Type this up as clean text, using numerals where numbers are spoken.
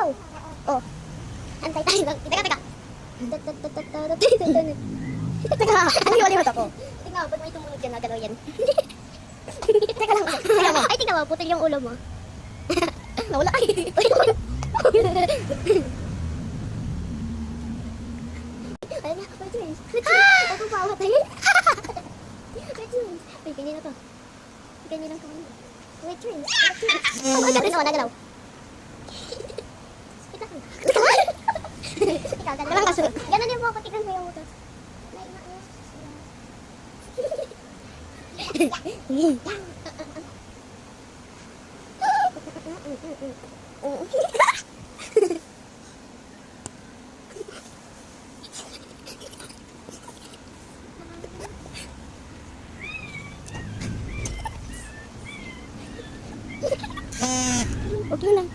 galaw. Oh. Antay tayo lang. Teka. Teka, ano yung ulit ako? Tingnan mo, ba't may tumunog dyan na galaw yan? Teka lang. Ay, tingnan mo, putol yung ulo mo. Nawala ay. Ayun na, wait a minute. Ako pawat na yun. Wait a minute. Wait, ganyan na to. Ganyan lang kami. Wait a minute. Ang agad rin ako nagalaw. Ikaw, ganun lang kasunod. Ganun din po ako, tignan mo yung utot. Okay lang.